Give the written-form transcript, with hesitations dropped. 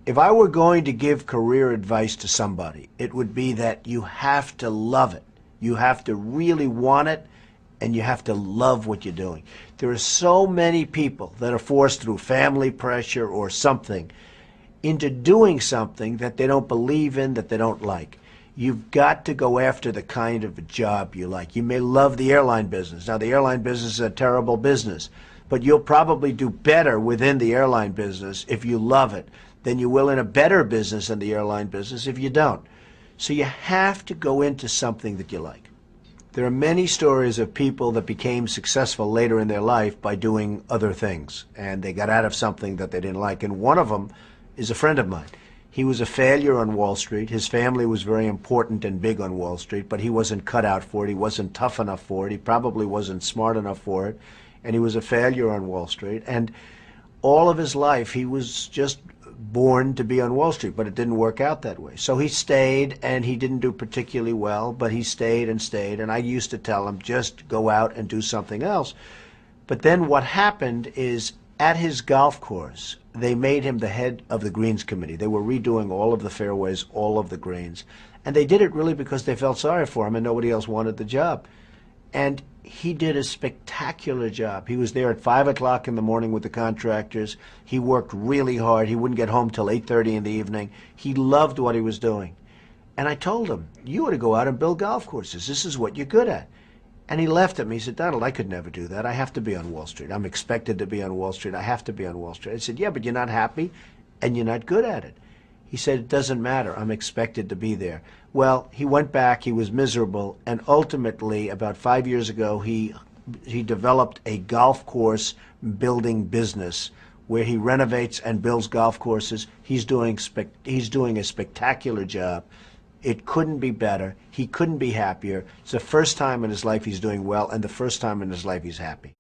If I were going to give career advice to somebody, it would be that you have to love it. You have to really want it, and you have to love what you're doing. There are so many people that are forced through family pressure or something into doing something that they don't believe in, that they don't like. You've got to go after the kind of a job you like. You may love the airline business. Now, the airline business is a terrible business, but you'll probably do better within the airline business if you love it than you will in a better business than the airline business if you don't. So you have to go into something that you like. There are many stories of people that became successful later in their life by doing other things, and they got out of something that they didn't like, and one of them is a friend of mine. He was a failure on Wall Street. His family was very important and big on Wall Street, but he wasn't cut out for it. He wasn't tough enough for it. He probably wasn't smart enough for it, and he was a failure on Wall Street. And all of his life, he was just born to be on Wall Street, but it didn't work out that way. So he stayed, and he didn't do particularly well, but he stayed and stayed. And I used to tell him, just go out and do something else. But then what happened is, at his golf course, they made him the head of the greens committee. They were redoing all of the fairways, all of the greens. And they did it really because they felt sorry for him and nobody else wanted the job. And he did a spectacular job. He was there at 5 o'clock in the morning with the contractors. He worked really hard. He wouldn't get home till 8:30 in the evening. He loved what he was doing. And I told him, you ought to go out and build golf courses. This is what you're good at. And he laughed at me. He said, Donald, I could never do that. I have to be on Wall Street. I'm expected to be on Wall Street. I have to be on Wall Street. I said, yeah, but you're not happy and you're not good at it. He said, it doesn't matter. I'm expected to be there. Well, he went back. He was miserable. And ultimately, about 5 years ago, he developed a golf course building business where he renovates and builds golf courses. He's doing a spectacular job. It couldn't be better. He couldn't be happier. It's the first time in his life he's doing well, and the first time in his life he's happy.